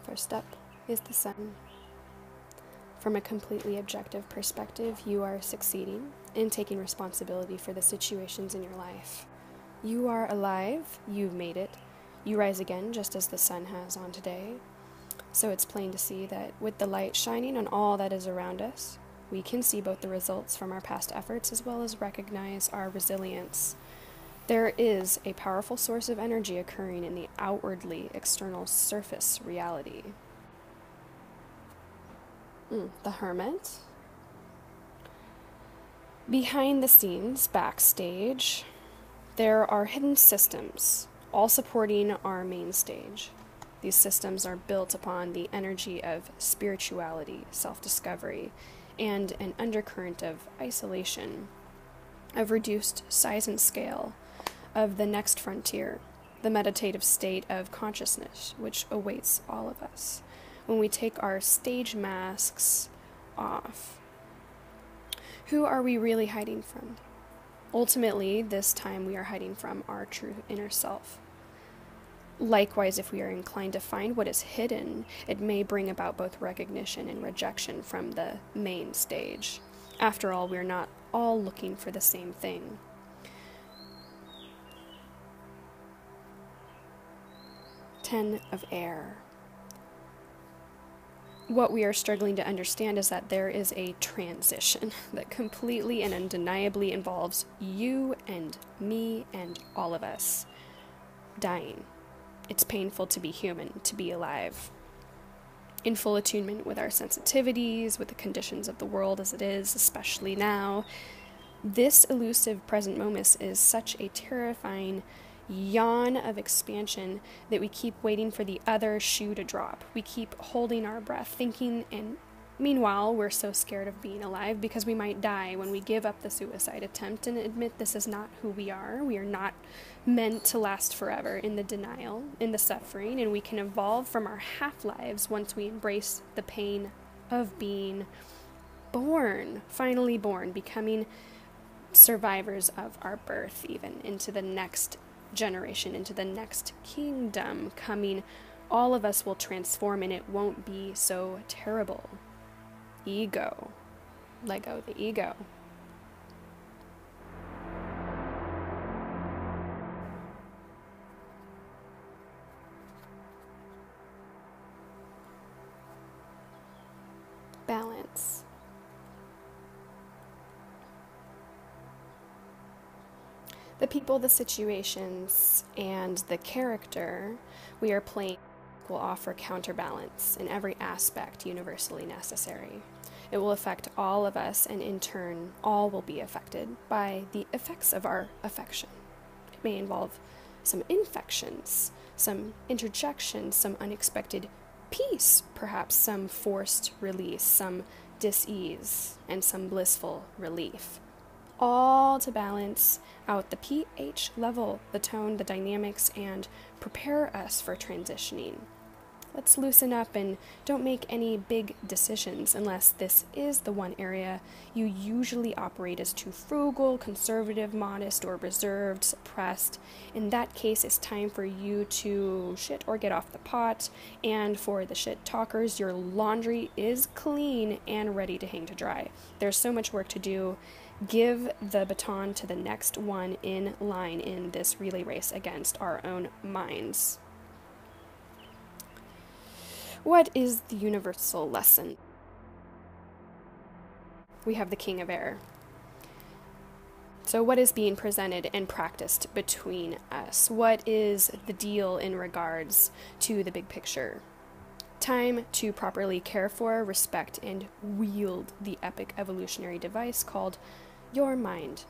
First up is the sun. From a completely objective perspective, you are succeeding in taking responsibility for the situations in your life. You are alive, you've made it. You rise again just as the sun has on today. So it's plain to see that with the light shining on all that is around us, we can see both the results from our past efforts as well as recognize our resilience. There is a powerful source of energy occurring in the outwardly external surface reality. The Hermit. Behind the scenes, backstage, there are hidden systems, all supporting our main stage. These systems are built upon the energy of spirituality, self-discovery, and an undercurrent of isolation, of reduced size and scale, of the next frontier, the meditative state of consciousness, which awaits all of us when we take our stage masks off. Who are we really hiding from? Ultimately, this time we are hiding from our true inner self. Likewise, if we are inclined to find what is hidden, it may bring about both recognition and rejection from the main stage. After all, we're not all looking for the same thing. Ten of Air. What we are struggling to understand is that there is a transition that completely and undeniably involves you and me and all of us dying. It's painful to be human, to be alive. In full attunement with our sensitivities, with the conditions of the world as it is, especially now, this elusive present moment is such a terrifying yawn of expansion that we keep waiting for the other shoe to drop. We keep holding our breath, thinking, and meanwhile, we're so scared of being alive because we might die when we give up the suicide attempt and admit this is not who we are. We are not meant to last forever in the denial, in the suffering, and we can evolve from our half-lives once we embrace the pain of being born, finally born, becoming survivors of our birth, even into the next generation, into the next kingdom coming. All of us will transform and it won't be so terrible. Ego. Let go of the ego. Balance. The people, the situations, and the character we are playing will offer counterbalance in every aspect universally necessary. It will affect all of us, and in turn, all will be affected by the effects of our affection. It may involve some infections, some interjections, some unexpected peace, perhaps some forced release, some dis-ease, and some blissful relief. All to balance out the pH level, the tone, the dynamics, and prepare us for transitioning. Let's loosen up and don't make any big decisions unless this is the one area you usually operate as too frugal, conservative, modest, or reserved, suppressed. In that case, it's time for you to shit or get off the pot. And for the shit talkers, your laundry is clean and ready to hang to dry. There's so much work to do. Give the baton to the next one in line in this relay race against our own minds. What is the universal lesson? We have the King of Air. So what is being presented and practiced between us? What is the deal in regards to the big picture? Time to properly care for, respect, and wield the epic evolutionary device called your mind.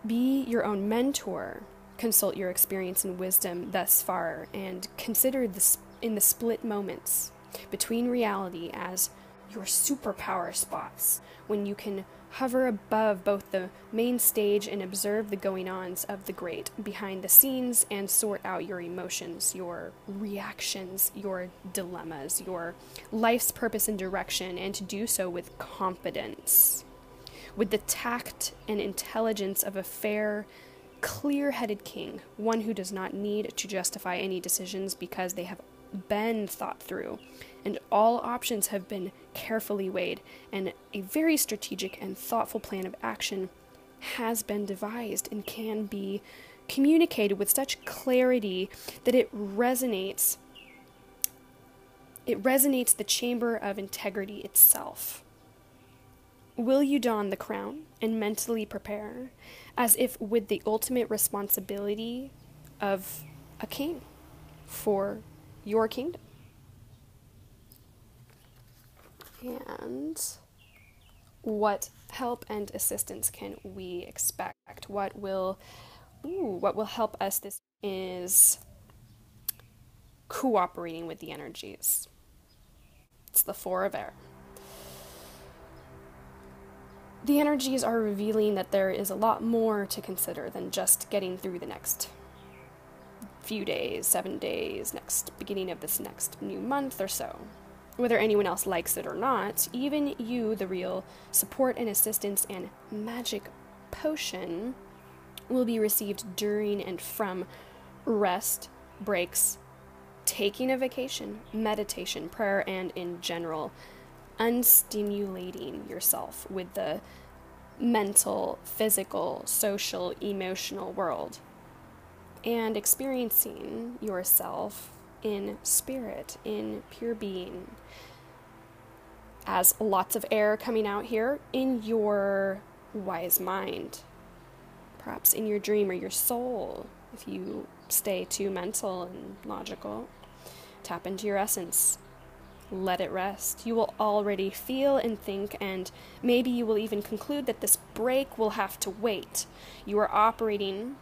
Be your own mentor. Consult your experience and wisdom thus far, and consider this in the split moments between reality as your superpower spots, when you can hover above both the main stage and observe the going-ons of the great behind the scenes and sort out your emotions, your reactions, your dilemmas, your life's purpose and direction, and to do so with confidence, with the tact and intelligence of a fair, clear-headed king, one who does not need to justify any decisions because they have been thought through, and all options have been carefully weighed, and a very strategic and thoughtful plan of action has been devised and can be communicated with such clarity that it resonates the chamber of integrity itself. Will you don the crown and mentally prepare as if with the ultimate responsibility of a king for your kingdom? And what help and assistance can we expect? What will help us this is cooperating with the energies. It's the Four of Air. The energies are revealing that there is a lot more to consider than just getting through the next few days, 7 days, beginning of this next new month or so. Whether anyone else likes it or not, even you, the real support and assistance and magic potion, will be received during and from rest, breaks, taking a vacation, meditation, prayer, and in general, unstimulating yourself with the mental, physical, social, emotional world, and experiencing yourself in spirit, in pure being, as lots of air coming out here in your wise mind, perhaps in your dream or your soul. If you stay too mental and logical, tap into your essence. Let it rest. You will already feel and think, and maybe you will even conclude that this break will have to wait. You are operating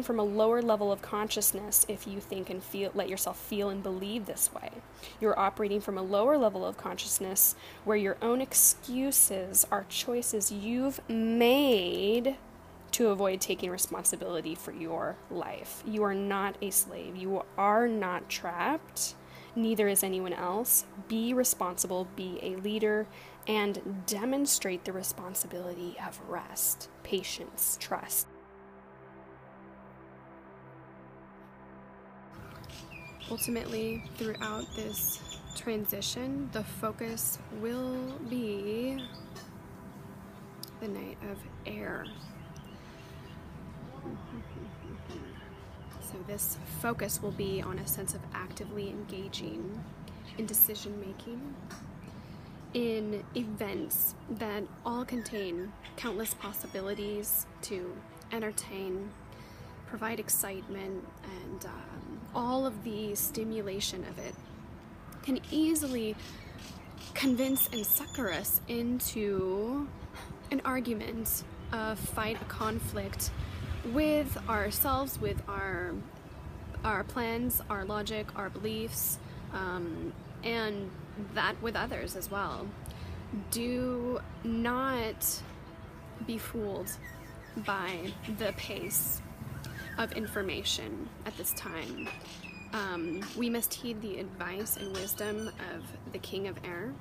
from a lower level of consciousness if you think and feel, let yourself feel and believe this way. You're operating from a lower level of consciousness where your own excuses are choices you've made to avoid taking responsibility for your life. You are not a slave. You are not trapped. Neither is anyone else. Be responsible, be a leader, and demonstrate the responsibility of rest, patience, trust. Ultimately, throughout this transition, the focus will be the Knight of Air. So this focus will be on a sense of actively engaging in decision making, in events that all contain countless possibilities to entertain, provide excitement, and all of the stimulation of it can easily convince and sucker us into an argument, a fight, a conflict with ourselves, with our plans, our logic, our beliefs, and that with others as well. Do not be fooled by the pace of information at this time. We must heed the advice and wisdom of the King of Air.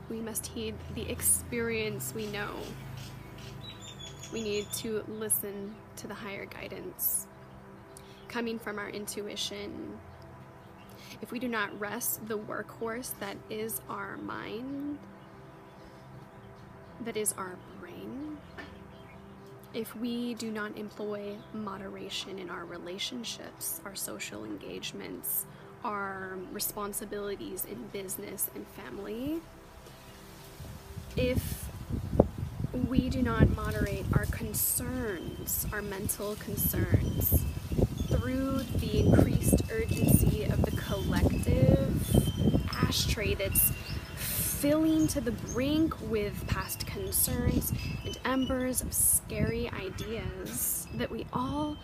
We must heed the experience we know. We need to listen to the higher guidance coming from our intuition. If we do not rest the workhorse that is our mind, that is our brain, if we do not employ moderation in our relationships, our social engagements, our responsibilities in business and family, if we do not moderate our concerns, our mental concerns, through the increased urgency of the collective ashtray that's filling to the brink with past concerns and embers of scary ideas, that we all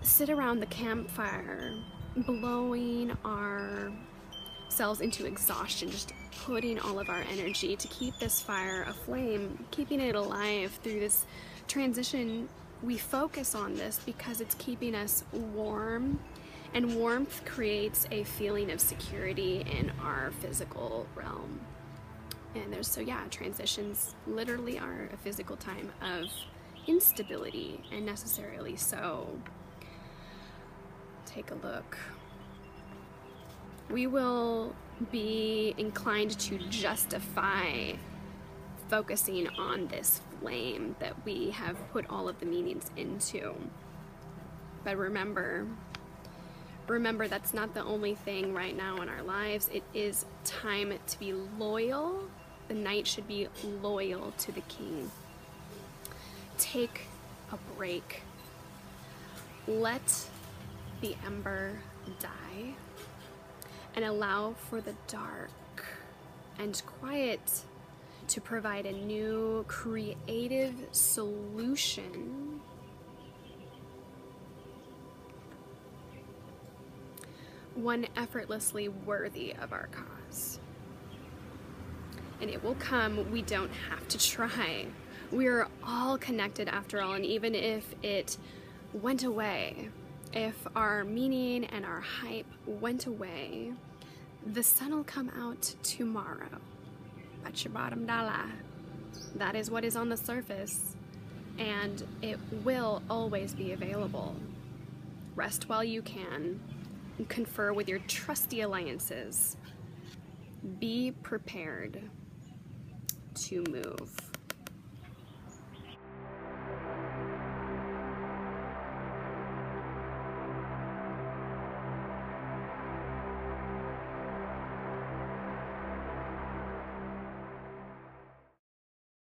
sit around the campfire blowing ourselves into exhaustion, just putting all of our energy to keep this fire aflame, keeping it alive through this transition. We focus on this because it's keeping us warm, and warmth creates a feeling of security in our physical realm. And transitions literally are a physical time of instability, and necessarily so. take a look. We will be inclined to justify focusing on this flame that we have put all of the meanings into. But remember that's not the only thing right now in our lives. It is time to be loyal. The knight should be loyal to the king. Take a break. Let the ember die and allow for the dark and quiet to provide a new creative solution. One effortlessly worthy of our cause. And it will come. We don't have to try. We're all connected after all, and even if it went away, if our meaning and our hype went away, the sun will come out tomorrow. Bet your bottom dollar. That is what is on the surface, and it will always be available. Rest while you can. Confer with your trusty alliances. Be prepared to move.